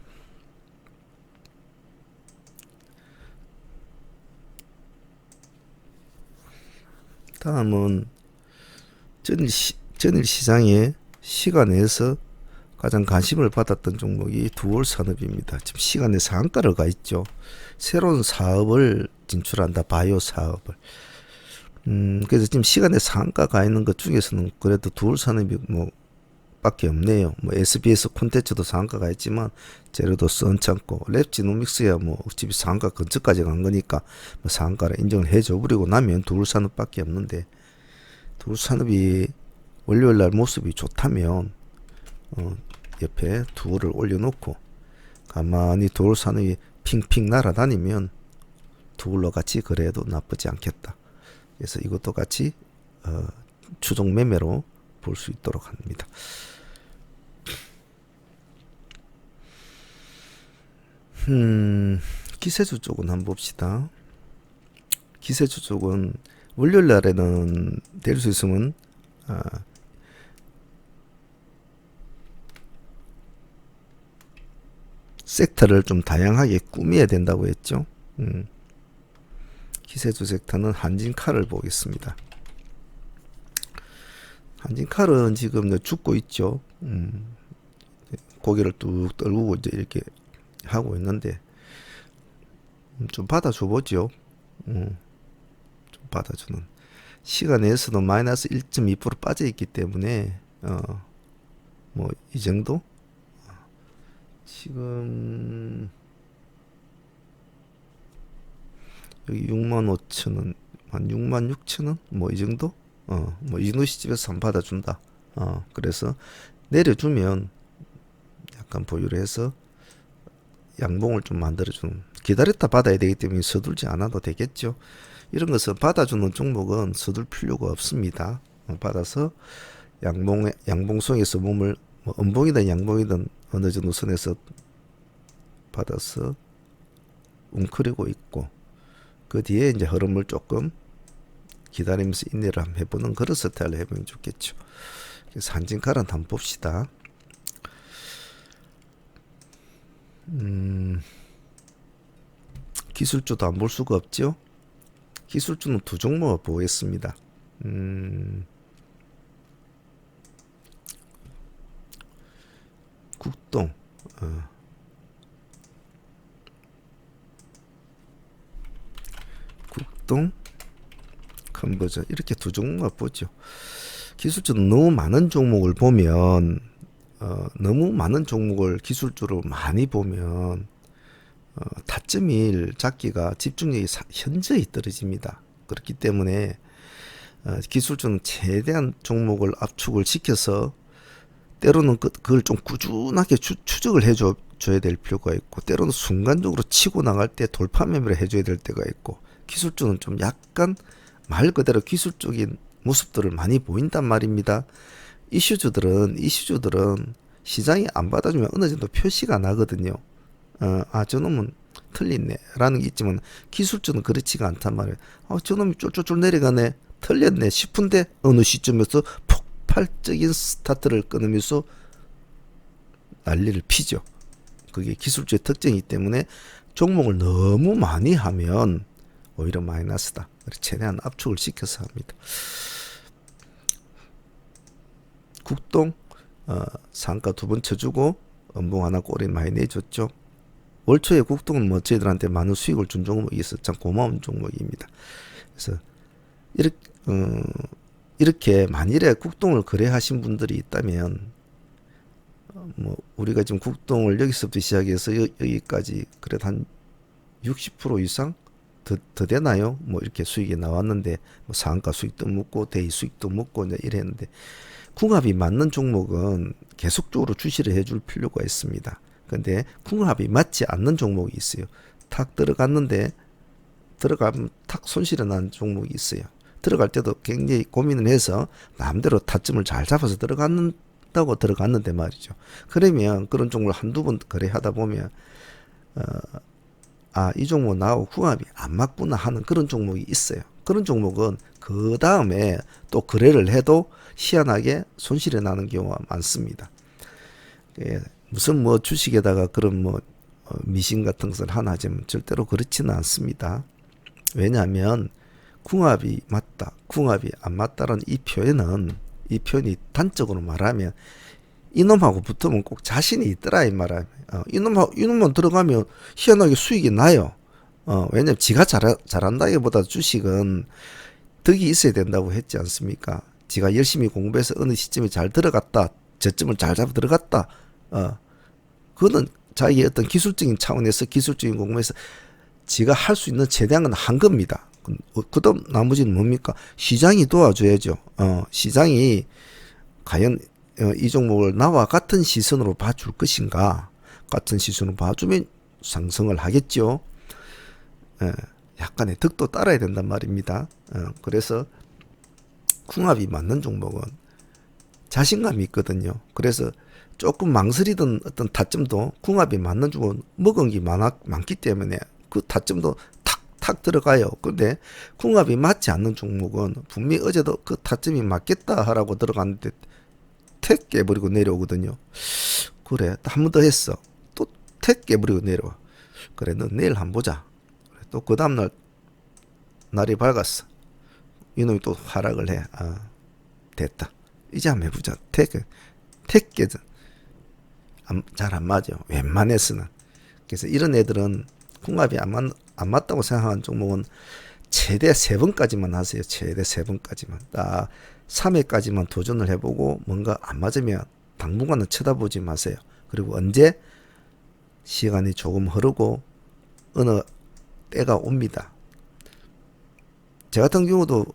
다음은 전일 시장에 시간에서 가장 관심을 받았던 종목이 두올산업입니다. 지금 시간에 상한가를 가 있죠. 새로운 사업을 진출한다. 바이오 사업을. 그래서 지금 시간에 상한가 가 있는 것 중에서는 그래도 두올산업이 뭐 밖에 없네요. 뭐 SBS 콘텐츠도 상한가가 있지만 재료도 썬창고 랩지노믹스야 뭐 어차피 상한가 근처까지 간 거니까 뭐 상한가를 인정을 해줘 버리고 나면 두올산업밖에 없는데 두올산업이 월요일날 모습이 좋다면 옆에 두올을 올려놓고 가만히 두올산업이 핑핑 날아다니면 두올로 같이 거래해도 나쁘지 않겠다. 그래서 이것도 같이 추종 매매로 볼 수 있도록 합니다. 기세주 쪽은 한번 봅시다. 기세주 쪽은 월요일 날에는 될 수 있으면 섹터를 좀 다양하게 꾸며야 된다고 했죠. 기세주 섹터는 한진칼을 보겠습니다. 한진칼은 지금 죽고 있죠. 고개를 뚝 떨구고 이제 이렇게 하고 있는데 좀 받아줘 보죠. 좀 받아주는 시간에서도 마이너스 1.2% 빠져 있기 때문에 뭐 이 정도 지금 여기 65,000원 한 66,000원 뭐 이 정도 뭐 이 정도 시집에서 한 받아준다. 그래서 내려주면 약간 보유를 해서 양봉을 좀 만들어주는 기다렸다 받아야 되기 때문에 서둘지 않아도 되겠죠. 이런 것은 받아주는 종목은 서둘 필요가 없습니다. 받아서 양봉성에서 몸을 뭐 음봉이든 양봉이든 어느 정도 선에서 받아서 웅크리고 있고 그 뒤에 이제 흐름을 조금 기다리면서 인내를 한번 해보는 그런 스타일로 해보면 좋겠죠. 그래서 한진칼은 한번 봅시다. 기술주도 안 볼 수가 없죠. 기술주는 두 종목을 보겠습니다. 국동 컨버전 이렇게 두 종목을 보죠. 기술주는 너무 많은 종목을 보면 너무 많은 종목을 기술주로 많이 보면 타점일 잡기가 집중력이 현저히 떨어집니다. 그렇기 때문에 기술주는 최대한 종목을 압축을 시켜서 때로는 그걸 좀 꾸준하게 추적을 해줘 줘야 될 필요가 있고, 때로는 순간적으로 치고 나갈 때 돌파 매매를 해줘야 될 때가 있고, 기술주는 좀 약간 말 그대로 기술적인 모습들을 많이 보인단 말입니다. 이슈주들은 시장이 안 받아주면 어느 정도 표시가 나거든요. 저놈은 틀리네 라는 게 있지만, 기술주는 그렇지가 않단 말이에요. 저놈이 쫄쫄쫄 내려가네, 틀렸네 싶은데 어느 시점에서 폭발적인 스타트를 끊으면서 난리를 피죠. 그게 기술주의 특징이기 때문에 종목을 너무 많이 하면 오히려 마이너스다. 최대한 압축을 시켜서 합니다. 국동 상가 2번 쳐주고 연봉 하나 꼬리 많이 내줬죠. 월 초에 국동은 뭐 저희들한테 많은 수익을 준 종목이 있어 참 고마운 종목입니다. 그래서 이렇게 만일에 국동을 거래하신 분들이 있다면, 뭐 우리가 지금 국동을 여기서부터 시작해서 여기까지 그래도 한 60% 이상 더 되나요? 뭐 이렇게 수익이 나왔는데, 뭐 상한가 수익도 먹고 대위 수익도 먹고 이제 이랬는데, 궁합이 맞는 종목은 계속적으로 주시를 해줄 필요가 있습니다. 근데 궁합이 맞지 않는 종목이 있어요. 탁 들어갔는데 들어가면 탁 손실이 나는 종목이 있어요. 들어갈 때도 굉장히 고민을 해서 마음대로 타점을 잘 잡아서 들어갔다고 들어갔는데 말이죠. 그러면 그런 종목을 한두 번 거래하다 보면 이 종목 나하고 궁합이 안 맞구나 하는 그런 종목이 있어요. 그런 종목은 그 다음에 또 거래를 해도 희한하게 손실이 나는 경우가 많습니다. 무슨 뭐 주식에다가 그런 뭐 미신 같은 것을 하나 하지만 절대로 그렇지는 않습니다. 왜냐하면 궁합이 맞다, 궁합이 안 맞다라는 이 표현이 단적으로 말하면 이놈하고 붙으면 꼭 자신이 있더라 이 말이야. 이놈만 들어가면 희한하게 수익이 나요. 왜냐면 지가 잘한다기보다 주식은 덕이 있어야 된다고 했지 않습니까? 지가 열심히 공부해서 어느 시점에 잘 들어갔다, 저점을 잘 잡아 들어갔다. 그거는 자기의 어떤 기술적인 차원에서 기술적인 공부에서 지가 할 수 있는 최대한은 한 겁니다. 그다음 나머지는 뭡니까? 시장이 도와줘야죠. 시장이 과연 이 종목을 나와 같은 시선으로 봐줄 것인가? 같은 시선으로 봐주면 상승을 하겠죠. 약간의 덕도 따라야 된단 말입니다. 그래서 궁합이 맞는 종목은 자신감이 있거든요. 그래서 조금 망설이던 어떤 타점도 궁합이 맞는 종목은 먹은 게 많기 때문에 그 타점도 탁 들어가요. 근데 궁합이 맞지 않는 종목은 분명히 어제도 그 타점이 맞겠다 하라고 들어갔는데 택 깨버리고 내려오거든요. 그래, 한 번 더 했어. 또 택 깨버리고 내려와. 그래, 너 내일 한번 보자. 또 그 다음날 날이 밝았어. 이놈이 또 하락을 해. 됐다. 이제 한번 해보자. 택 깨져. 잘 안 맞아. 웬만해서는. 그래서 이런 애들은 궁합이 안 맞다고 생각하는 종목은 최대 3번까지만 하세요. 최대 3번까지만. 딱 3회까지만 도전을 해보고 뭔가 안 맞으면 당분간은 쳐다보지 마세요. 그리고 언제 시간이 조금 흐르고 어느 때가 옵니다. 저 같은 경우도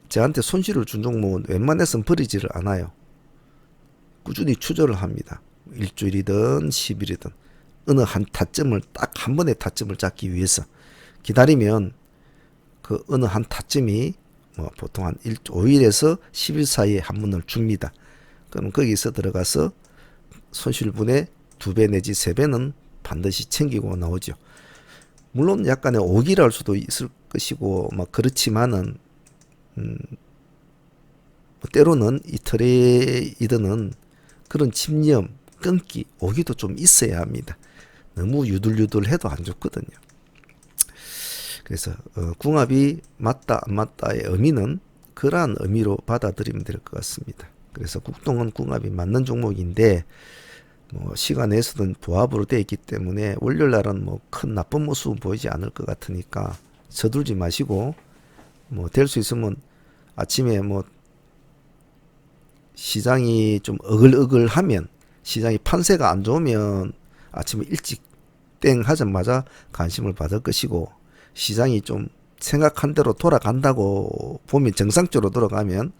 저한테 손실을 준 종목은 웬만해서는 버리지를 않아요. 꾸준히 추조를 합니다. 일주일이든 10일이든 어느 한 타점을 딱 한 번의 타점을 잡기 위해서 기다리면 그 어느 한 타점이 뭐 보통 한 5일에서 10일 사이에 한 번을 줍니다. 그럼 거기서 들어가서 손실분의 2배 내지 3배는 반드시 챙기고 나오죠. 물론 약간의 오기랄 수도 있을 것이고 막 그렇지만은 때로는 이 트레이더는 그런 집념, 끊기, 오기도 좀 있어야 합니다. 너무 유들유들해도 안 좋거든요. 그래서 궁합이 맞다 안 맞다의 의미는 그러한 의미로 받아들이면 될 것 같습니다. 그래서 국동은 궁합이 맞는 종목인데 뭐 시간에서는 부합으로 되어 있기 때문에 월요일 날은 뭐 큰 나쁜 모습은 보이지 않을 것 같으니까 서둘지 마시고 뭐 될 수 있으면 아침에 뭐 시장이 좀 어글어글하면 시장이 판세가 안 좋으면 아침에 일찍 땡 하자마자 관심을 받을 것이고 시장이 좀 생각한 대로 돌아간다고 보면 정상적으로 돌아가면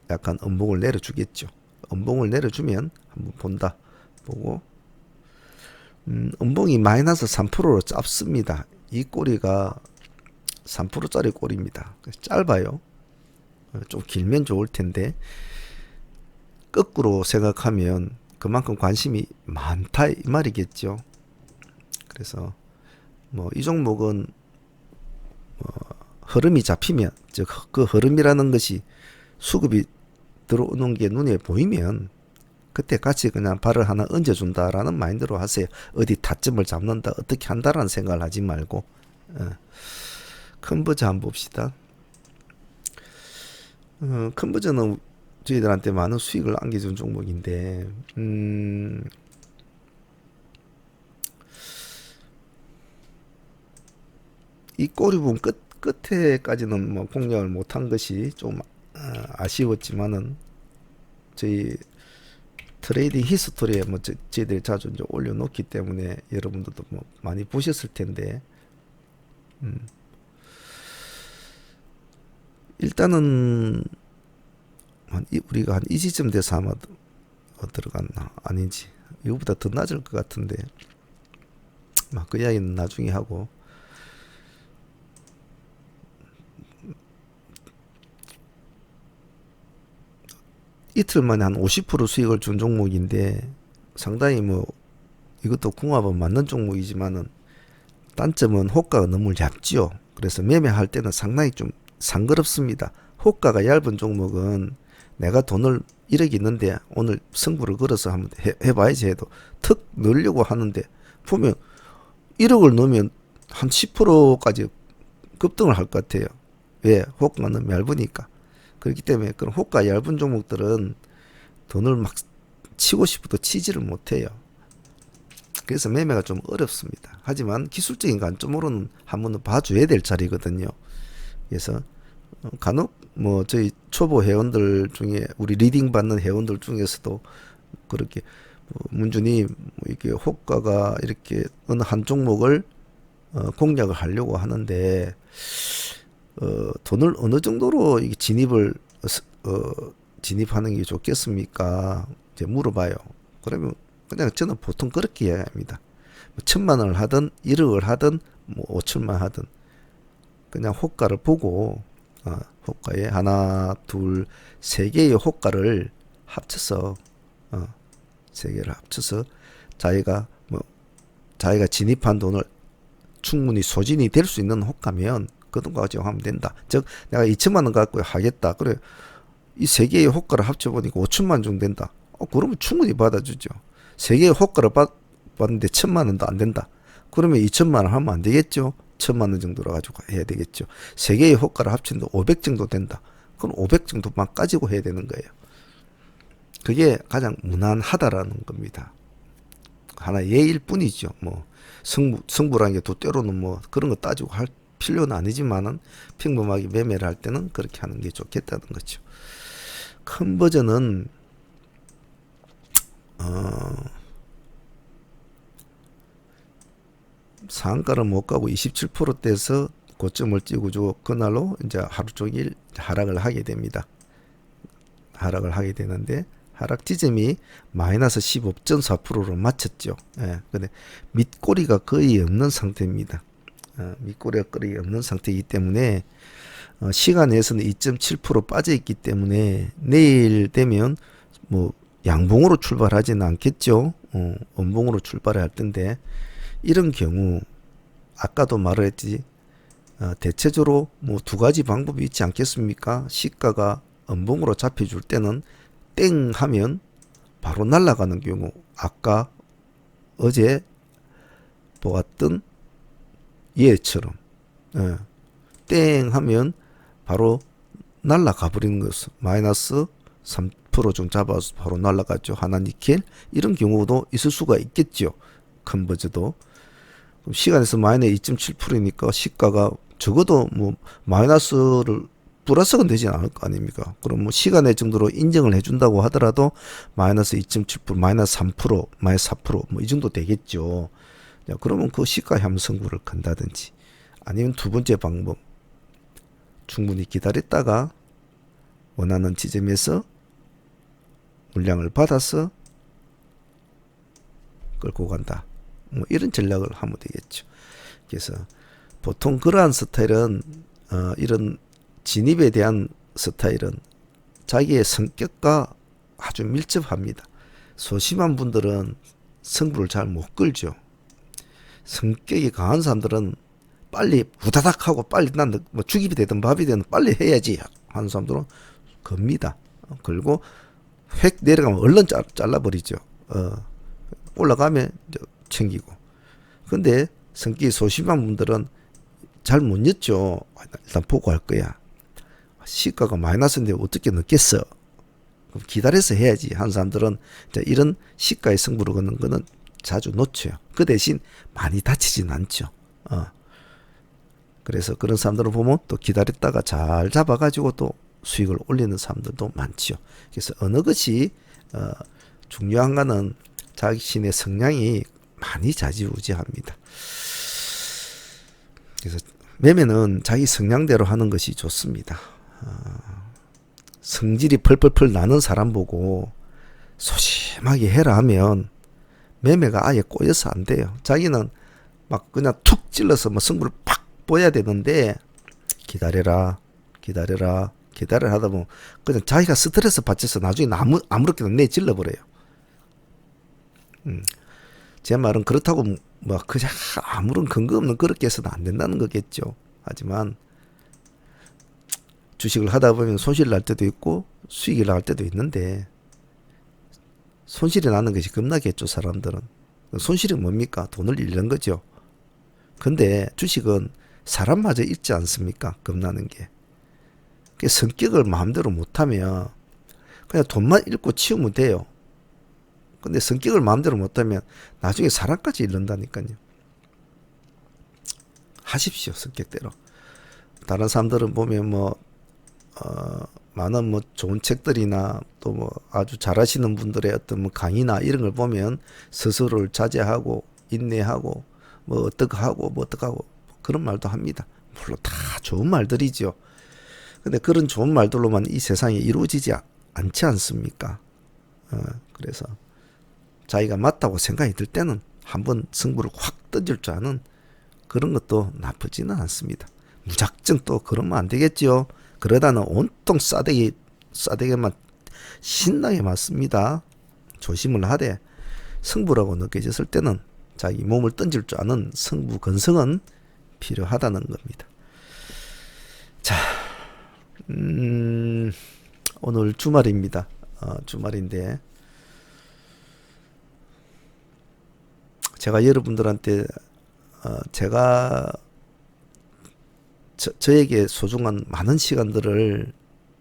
약간 음봉을 내려주겠죠. 음봉을 내려주면 한번 본다 보고 음봉이 마이너스 3%로 짧습니다. 이 꼬리가 3%짜리 꼬리입니다. 짧아요. 좀 길면 좋을 텐데 거꾸로 생각하면 그만큼 관심이 많다 이 말이겠죠. 그래서 뭐 이 종목은 흐름이 잡히면, 즉 그 흐름이라는 것이 수급이 들어오는 게 눈에 보이면 그때 같이 그냥 발을 하나 얹어준다라는 마인드로 하세요. 어디 타점을 잡는다, 어떻게 한다라는 생각을 하지 말고. 컨버저 한번 봅시다. 컨버저는 저희들한테 많은 수익을 안겨준 종목인데, 이 꼬리 부분 끝에까지는 뭐 공략을 못한 것이 좀 아쉬웠지만은 저희 트레이딩 히스토리에 뭐 저희들이 자주 이제 올려놓기 때문에 여러분들도 뭐 많이 보셨을 텐데, 일단은 우리가 한 이 시점 돼서 아마 들어갔나 아닌지 이거보다 더 낮을 것 같은데, 막 그 이야기는 나중에 하고. 이틀 만에 한 50% 수익을 준 종목인데 상당히 뭐 이것도 궁합은 맞는 종목이지만은 단점은 호가가 너무 얇죠. 그래서 매매할 때는 상당히 좀 상그럽습니다. 호가가 얇은 종목은 내가 돈을 1억 있는데 오늘 승부를 걸어서 한번 해봐야지 해도 턱 넣으려고 하는데 보면 1억을 넣으면 한 10%까지 급등을 할 것 같아요. 왜? 호가가 너무 얇으니까. 그렇기 때문에 그런 호가 얇은 종목들은 돈을 막 치고 싶어도 치지를 못해요. 그래서 매매가 좀 어렵습니다. 하지만 기술적인 관점으로는 한번 봐줘야 될 자리거든요. 그래서 간혹 뭐 저희 초보 회원들 중에 우리 리딩 받는 회원들 중에서도 그렇게 문준이 뭐 이렇게 호가가 이렇게 어느 한 종목을 공략을 하려고 하는데 돈을 어느 정도로 이게 진입하는 게 좋겠습니까? 이제 물어봐요. 그러면 그냥 저는 보통 그렇게 이야기합니다. 1,000만 원을 하든 1억을 하든 뭐 5천만 하든 그냥 호가를 보고 호가에 하나, 둘, 세 개의 호가를 합쳐서 세 개를 합쳐서 자기가 진입한 돈을 충분히 소진이 될 수 있는 호가면 그 돈 가지고 하면 된다. 즉 내가 2천만 원 갖고 하겠다. 그래 이 세 개의 호가를 합쳐보니까 5천만 원 정도 된다. 그러면 충분히 받아주죠. 세 개의 호가를 받는데 1,000만 원도 안 된다. 그러면 2천만 원 하면 안 되겠죠. 1,000만 원 정도로 가지고 해야 되겠죠. 세 개의 호가를 합치는데 500 정도 된다. 그럼 500 정도만 가지고 해야 되는 거예요. 그게 가장 무난하다라는 겁니다. 하나 예일 뿐이죠. 뭐 승부라는 게 또 때로는 뭐 그런 거 따지고 할 필요는 아니지만은 평범하게 매매를 할 때는 그렇게 하는 게 좋겠다는 거죠. 컨버전은 상한가를 못 가고 27%대에서 고점을 찍어주고 그날로 이제 하루 종일 하락을 하게 됩니다. 하락을 하게 되는데 하락 지점이 마이너스 15.4%로 맞췄죠. 예, 근데 밑꼬리가 거의 없는 상태입니다. 밑꼬리가 거의 없는 상태이기 때문에 시간에서는 2.7% 빠져 있기 때문에 내일 되면 뭐 양봉으로 출발하지는 않겠죠. 음봉으로 출발을 할 텐데 이런 경우 아까도 말을 했지 대체적으로 뭐 두 가지 방법이 있지 않겠습니까? 시가가 음봉으로 잡혀줄 때는 땡 하면 바로 날아가는 경우, 아까 어제 보았던 예처럼 땡 하면 바로 날아가 버리는 것은 마이너스 3% 좀 잡아서 바로 날아가죠. 하나 니켈 이런 경우도 있을 수가 있겠죠. 컨버저도 시간에서 마이너스 2.7%니까 시가가 적어도 뭐 마이너스를 플러스가 되지 않을 거 아닙니까? 그럼 뭐 시간의 정도로 인정을 해준다고 하더라도 마이너스 2.7%, 마이너스 3%, 마이너스 4%, 뭐 이 정도 되겠죠. 그러면 그 시가 함성구를 건다든지 아니면 두 번째 방법, 충분히 기다렸다가 원하는 지점에서 물량을 받아서 끌고 간다. 뭐 이런 전략을 하면 되겠죠. 그래서 보통 그러한 스타일은 이런 진입에 대한 스타일은 자기의 성격과 아주 밀접합니다. 소심한 분들은 승부를 잘 못 끌죠. 성격이 강한 사람들은 빨리 후다닥 하고 빨리 난 뭐 죽이 되든 밥이 되든 빨리 해야지 하는 사람들은 겁니다. 그리고 획 내려가면 얼른 잘라버리죠. 올라가면 챙기고. 근데 성격이 소심한 분들은 잘 못 였죠. 일단 보고 할 거야. 시가가 마이너스인데 어떻게 넣겠어? 그럼 기다려서 해야지 하는 사람들은 이런 시가의 승부를 거는 거는 자주 놓쳐요. 그 대신 많이 다치진 않죠. 그래서 그런 사람들을 보면 또 기다렸다가 잘 잡아가지고 또 수익을 올리는 사람들도 많죠. 그래서 어느 것이 중요한 거는 자신의 성향이 많이 좌지우지합니다. 그래서 매매는 자기 성향대로 하는 것이 좋습니다. 성질이 펄펄펄 나는 사람 보고 소심하게 해라 하면 매매가 아예 꼬여서 안 돼요. 자기는 막 그냥 툭 찔러서 뭐 승부를 팍 보여야 되는데 기다려라 하다 보면 그냥 자기가 스트레스 받쳐서 나중에 아무렇게나 내질러 버려요. 제 말은 그렇다고 뭐 그냥 아무런 근거 없는 그렇게 해서는 안 된다는 거겠죠. 하지만 주식을 하다 보면 손실이 날 때도 있고 수익이 날 때도 있는데 손실이 나는 것이 겁나겠죠. 사람들은. 손실이 뭡니까? 돈을 잃는 거죠. 근데 주식은 사람마저 잃지 않습니까? 겁나는 게. 성격을 마음대로 못하면 그냥 돈만 잃고 치우면 돼요. 근데 성격을 마음대로 못하면 나중에 사람까지 잃는다니까요. 하십시오. 성격대로. 다른 사람들은 보면 많은 좋은 책들이나 또 아주 잘하시는 분들의 어떤 강의나 이런 걸 보면 스스로를 자제하고 인내하고 어떻게 하고 그런 말도 합니다. 물론 다 좋은 말들이죠. 근데 그런 좋은 말들로만 이 세상에 이루어지지 않지 않습니까? 그래서 자기가 맞다고 생각이 들 때는 한번 승부를 확 던질 줄 아는 그런 것도 나쁘지는 않습니다. 무작정 또 그러면 안 되겠죠. 그러다는 온통 싸대기만 신나게 맞습니다. 조심을 하되 승부라고 느껴졌을 때는 자기 몸을 던질 줄 아는 승부 근성은 필요하다는 겁니다. 자, 오늘 주말입니다. 주말인데 제가 여러분들한테 제가 저에게 소중한 많은 시간들을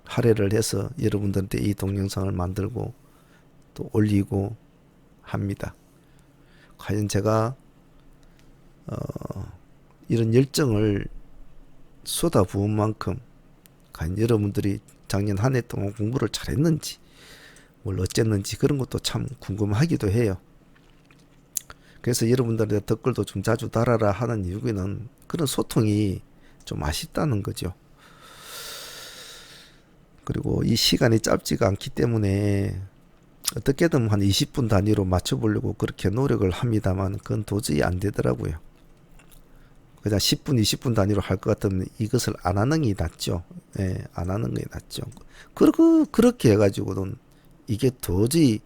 할애를 해서 여러분들한테 이 동영상을 만들고 또 올리고 합니다. 과연 제가 이런 열정을 쏟아부은 만큼 과연 여러분들이 작년 한 해 동안 공부를 잘했는지 뭘 어쨌는지 그런 것도 참 궁금하기도 해요. 그래서 여러분들한테 댓글도 좀 자주 달아라 하는 이유는 그런 소통이 좀 아쉽다는 거죠. 그리고 이 시간이 짧지가 않기 때문에 어떻게든 한 20분 단위로 맞춰보려고 그렇게 노력을 합니다만 그건 도저히 안 되더라고요. 그냥 10분, 20분 단위로 할 것 같으면 이것을 안 하는 게 낫죠. 예, 안 하는 게 낫죠. 그렇게 해가지고는 이게 도저히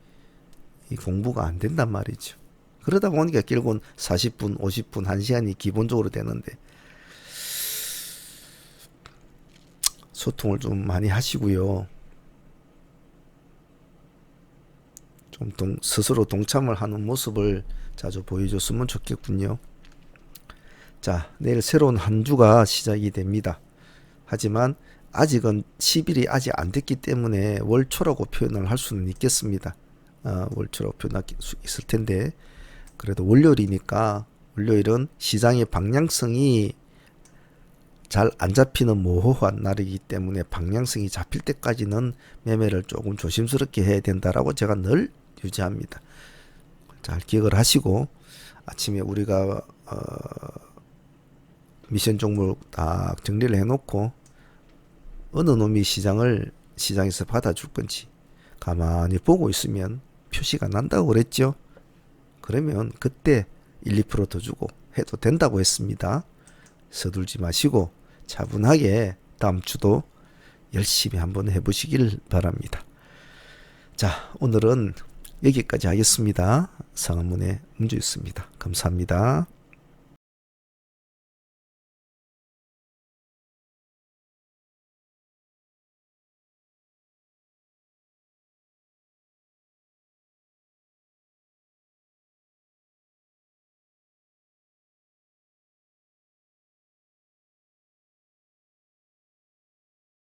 공부가 안 된단 말이죠. 그러다 보니까 결국은 40분, 50분, 1시간이 기본적으로 되는데 소통을 좀 많이 하시고요. 좀 스스로 동참을 하는 모습을 자주 보여줬으면 좋겠군요. 자, 내일 새로운 한 주가 시작이 됩니다. 하지만 아직은 10일이 아직 안 됐기 때문에 월초라고 표현을 할 수는 있겠습니다. 월초라고 표현할 수 있을 텐데 그래도 월요일이니까 월요일은 시장의 방향성이 잘 안 잡히는 모호한 날이기 때문에 방향성이 잡힐 때까지는 매매를 조금 조심스럽게 해야 된다라고 제가 늘 유지합니다. 잘 기억을 하시고 아침에 우리가 미션 종목을 딱 정리를 해놓고 어느 놈이 시장에서 받아줄 건지 가만히 보고 있으면 표시가 난다고 그랬죠. 그러면 그때 1, 2%더 주고 해도 된다고 했습니다. 서둘지 마시고 차분하게 다음 주도 열심히 한번 해보시길 바랍니다. 자, 오늘은 여기까지 하겠습니다. 상한문의 문주였습니다. 감사합니다.